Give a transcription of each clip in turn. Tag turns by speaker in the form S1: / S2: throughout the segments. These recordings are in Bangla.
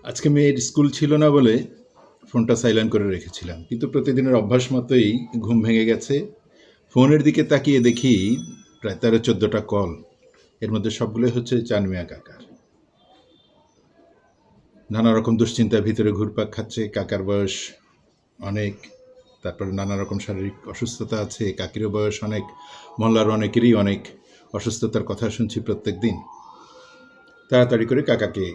S1: আজকে মেয়ের স্কুল ছিল না বলে ফোনটা সাইলেন্ট করে রেখেছিলাম, কিন্তু প্রতিদিনের অভ্যাস মতোই ঘুম ভেঙে গেছে। ফোনের দিকে তাকিয়ে দেখি প্রায় 13-14টা কল। এর মধ্যে সবগুলোই হচ্ছে চানমিয়া কাকার। নানা রকম দুশ্চিন্তার ভিতরে ঘুরপাক খাচ্ছে। কাকার বয়স অনেক, তারপরে নানা রকম শারীরিক অসুস্থতা আছে, কাকিরও বয়স অনেক, মহল্লার অনেকেরই অনেক অসুস্থতার কথা শুনছি প্রত্যেক দিন। তাড়াতাড়ি করে কাকাকে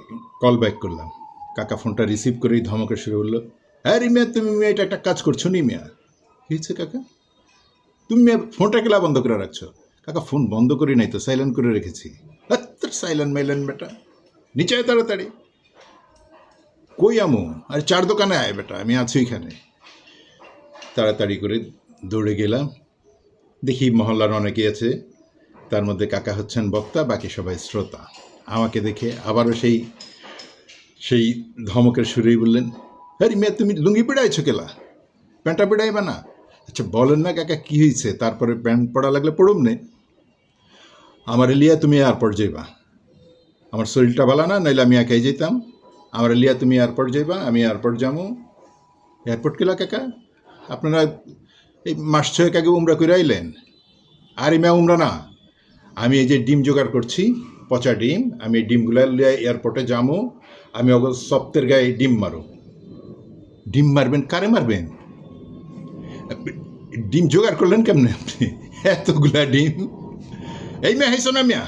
S1: কল ব্যাক করলাম। কাকা ফোনটা রিসিভ করেই ধমকে শুরু করলো, হ্যাঁ রি মিয়া, তুমি মিয়া এটা একটা কাজ করছো নি মিয়া। কী হচ্ছে কাকা? তুমি মিয়া ফোনটা কেলা বন্ধ করে রাখছো? কাকা ফোন বন্ধ করি নাই তো, সাইলেন্ট করে রেখেছি। সাইলেন্ট মাইলেন্ট বেটা, নিচে আয় তাড়াতাড়ি। কই আমু? আরে চার দোকানে আয় বেটা, আমি আছি ওইখানে। তাড়াতাড়ি করে দৌড়ে গেলাম। দেখি মহল্লার অনেকেই আছে, তার মধ্যে কাকা হচ্ছেন বক্তা, বাকি সবাই শ্রোতা। আমাকে দেখে আবারও সেই সেই ধমকের সুরেই বললেন, আরে মেয়ে তুমি লুঙ্গি পেড়াইছো কেলা? প্যান্টটা পেড়াইবা না? আচ্ছা বলেন না কাকা কী হয়েছে, তারপরে প্যান্ট পড়া লাগলে পড়ুম নে। আমার লিয়া তুমি এয়ারপোর্ট যাইবা, আমার শরীরটা ভালো না, নাইলে আমি একাই যেতাম। আমার লিয়া তুমি এয়ারপোর্ট যাইবা, আমি এয়ারপোর্ট যাবো। এয়ারপোর্ট কেলা কাকা? আপনারা এই মাস ছয়েক আগে উমরা করে আইলেন। আর ইমা উমরা না, আমি এই যে ডিম জোগাড় করছি, পচা ডিম, আমি এই ডিমগুলো লিয়ে এয়ারপোর্টে যাবো। আমি অগ সপ্তের গায়ে ডিম মারো। ডিম মারবেন? কারে মারবেন? ডিম জোগাড় করলেন কেমনে আপনি এতগুলা ডিম? এই মেয়া হাইছো না মিয়া,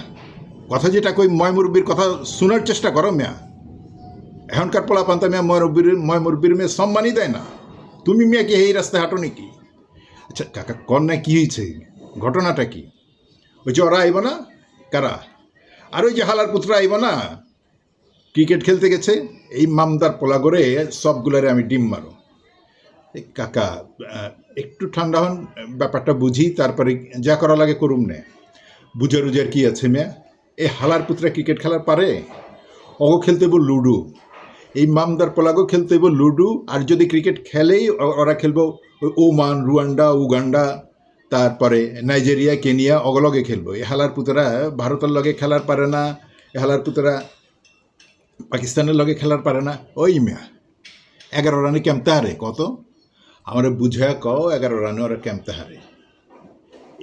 S1: কথা যেটা কই ময় মুরব্বীর কথা শোনার চেষ্টা করো মিয়া। এখনকার পোলা পান্তা মিয়া ময় মুরব্বীর মেয়ে সম্মানই দেয় না। তুমি মিয়া কি এই রাস্তায় হাঁটো নাকি? আচ্ছা কাকা কন্যা কি হয়েছে, ঘটনাটা কি? ওই যে ওরা আইব না, কারা? আর ওই যে হালার পুত্র আইব না, ক্রিকেট খেলতে গেছে, এই মামদার পোলা করে সবগুলারে আমি ডিম মারো। কাকা একটু ঠান্ডা হন, ব্যাপারটা বুঝি, তারপরে যা করা লাগে করুম নে। বুঝার উজার কি আছে মেয়া? এই হালার পুত্রা ক্রিকেট খেলার পারে? অগো খেলতে হইব লুডু। এই মামদার পোলাগো খেলতে হইব লুডু। আর যদি ক্রিকেট খেলেই ওরা খেলবো ওই ওমান, রুয়ান্ডা, উগান্ডা, তারপরে নাইজেরিয়া, কেনিয়া, অগলগে খেলবো। এই হালার পুতরা ভারতের লগে খেলার পারে না, এ হালার পুতরা পাকিস্তানের লগে খেলার পারে না। ওই মেয়া 11 রানে কেমতে হারে কত? আমার বুঝায় কও 11 রানে ওরা কেমতে হারে?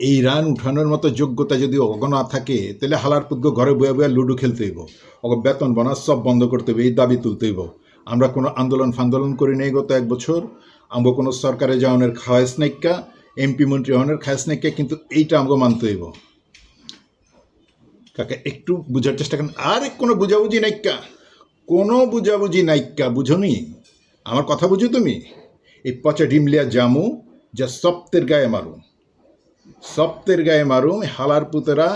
S1: এই রান উঠানোর মতো যোগ্যতা যদি অগ না থাকে, তাহলে হালার পুদ্গ ঘরে বয়ে বয়ে লুডো খেলতে হইব, অগ বেতন বোনাস সব বন্ধ করতে হইব, এই দাবি তুলতে হইব। আমরা কোনো আন্দোলন ফান্দোলন করি নেই গত 1 বছর। আমরা কোনো সরকারে যাওয়ানের খাওয়াইস নাইকা, এমপি মন্ত্রী হওয়ানের খাওয়াইস নাইকা, কিন্তু এইটা আমাকে মানতে হইব। কাকা একটু বুঝার চেষ্টা করেন। আরে কোনো বুঝাবুঝি নাইকা, কোনো বুঝাবুঝি নাইকা, বুঝনি? আমার কথা বুঝো তুমি? এই পচা ডিমলিয়া জামু, যা সপ্তের গায়ে মারু, সপ্তের গায়ে মারুম। হালার পুতেরা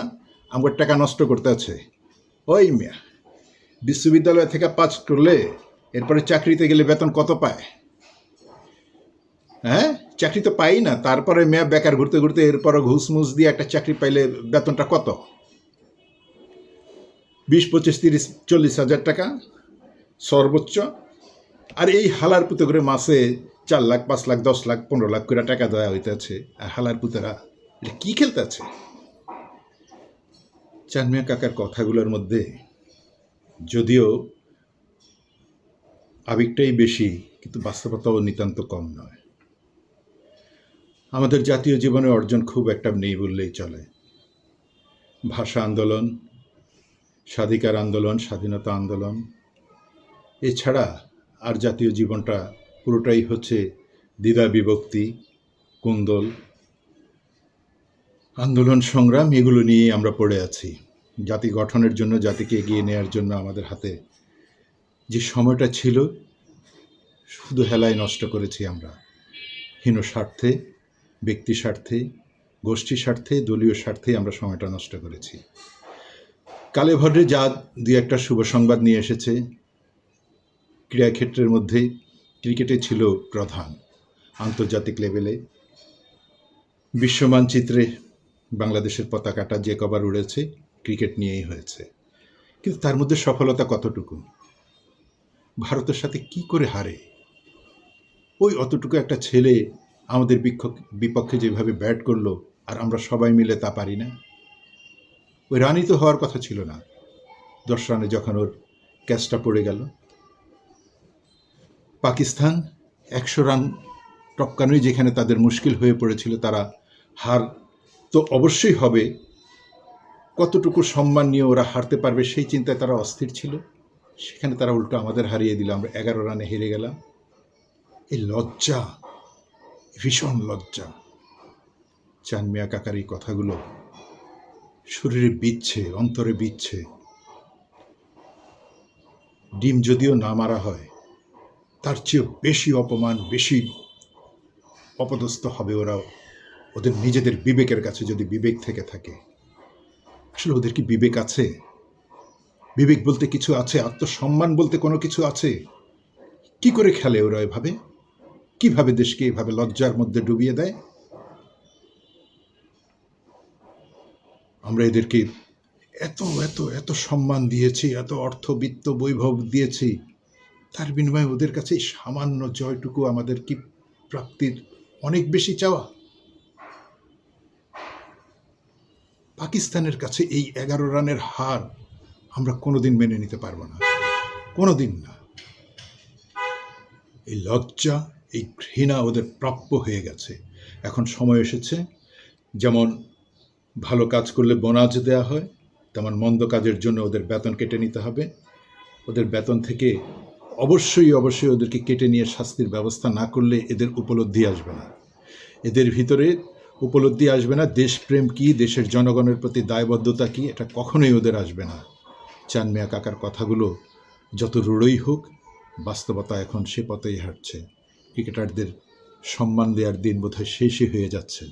S1: আমার টাকা নষ্ট করতে আছে। ওই মিয়া, বিশ্ববিদ্যালয় থেকে পাস করলে এরপরে চাকরিতে গেলে বেতন কত পায়? হ্যাঁ, চাকরি তো পাই না, তারপরে মেয়া বেকার ঘুরতে ঘুরতে এরপরে ঘুষ মুস দিয়ে একটা চাকরি পাইলে বেতনটা কত? 20, 25, 30, 40 হাজার টাকা সর্বোচ্চ। আর এই হালার পুতে করে মাসে 4 লাখ, 5 লাখ, 10 লাখ, 15 লাখ করে টাকা দেওয়া হইতে আছে। আর হালার পুতেরা এটা কি খেলতে আছে? চানমিয়া কাকার কথাগুলোর মধ্যে যদিও আবেগটাই বেশি, কিন্তু বাস্তবতাও নিতান্ত কম নয়। আমাদের জাতীয় জীবনে অর্জন খুব একটা নেই বললেই চলে। ভাষা আন্দোলন, স্বাধিকার আন্দোলন, স্বাধীনতা আন্দোলন, এছাড়া আর জাতীয় জীবনটা পুরোটাই হচ্ছে দ্বিধা বিভক্তি, কুন্দল, আন্দোলন, সংগ্রাম, এগুলো নিয়েই আমরা পড়ে আছি। জাতি গঠনের জন্য, জাতিকে এগিয়ে নেওয়ার জন্য আমাদের হাতে যে সময়টা ছিল, শুধু হেলায় নষ্ট করেছি আমরা। হীন স্বার্থে, ব্যক্তি স্বার্থে, গোষ্ঠী স্বার্থে, দলীয় স্বার্থে আমরা সময়টা নষ্ট করেছি। কালে ভদ্রে যা দুই একটা শুভ সংবাদ নিয়ে এসেছে, ক্রীড়াক্ষেত্রের মধ্যে ক্রিকেটে ছিল প্রধান। আন্তর্জাতিক লেভেলে বিশ্ব মানচিত্রে বাংলাদেশের পতাকাটা যে কবার উড়েছে ক্রিকেট নিয়েই হয়েছে। কিন্তু তার মধ্যে সফলতা কতটুকু? ভারতের সাথে কি করে হারে? ওই অতটুকু একটা ছেলে আমাদের বিপক্ষে যেভাবে ব্যাট করলো, আর আমরা সবাই মিলে তা পারি না। ওই রানই তো হওয়ার কথা ছিল না। 10 রানে যখন ওর ক্যাচটা পড়ে গেল, পাকিস্তান 100 রান টপকানোই যেখানে তাদের মুশকিল হয়ে পড়েছিল, তারা হার তো অবশ্যই হবে, কতটুকু সম্মান নিয়ে ওরা হারতে পারবে সেই চিন্তায় তারা অস্থির ছিল। সেখানে তারা উল্টো আমাদের হারিয়ে দিল, আমরা 11 রানে হেরে গেলাম। এই লজ্জা, ভীষণ লজ্জা। চাঁদ মিয়া কাকার এই কথাগুলো শরীরে বিচ্ছে, অন্তরে বিচ্ছে। ডিম যদিও না মারা হয়, তার চেয়েও বেশি অপমান, বেশি অপদস্থ হবে ওরা ওদের নিজেদের বিবেকের কাছে, যদি বিবেক থেকে থাকে। আসলে ওদের কি বিবেক আছে? বিবেক বলতে কিছু আছে? আত্মসম্মান বলতে কোনো কিছু আছে? কি করে খেলে ওরা এভাবে? কিভাবে দেশকে এভাবে লজ্জার মধ্যে ডুবিয়ে দেয়? আমরা এদেরকে এত এত এত সম্মান দিয়েছি, এত অর্থবিত্ত বৈভব দিয়েছি, তার বিনিময়ে ওদের কাছে এই সামান্য জয়টুকু আমাদের কি প্রাপ্তির অনেক বেশি চাওয়া? পাকিস্তানের কাছে এই 11 রানের হার আমরা কোনোদিন মেনে নিতে পারবো না, কোনোদিন না। এই লজ্জা, এই ঘৃণা ওদের প্রাপ্য হয়ে গেছে। এখন সময় এসেছে, যেমন ভালো কাজ করলে বোনাস দেওয়া হয়, তেমন মন্দ কাজের জন্য ওদের বেতন কেটে নিতে হবে। ওদের বেতন থেকে অবশ্যই অবশ্যই ওদেরকে কেটে নিয়ে শাস্তির ব্যবস্থা না করলে এদের উপলব্ধি আসবে না, এদের ভিতরে উপলব্ধি আসবে না দেশপ্রেম কী, দেশের জনগণের প্রতি দায়বদ্ধতা কী, এটা কখনোই ওদের আসবে না। চাঁদ মিয়া কাকার কথাগুলো যত রূঢ়ই হোক, বাস্তবতা এখন সে পথেই হাঁটছে। ক্রিকেটারদের সম্মান দেওয়ার দিন বোধহয় শেষই হয়ে যাচ্ছে।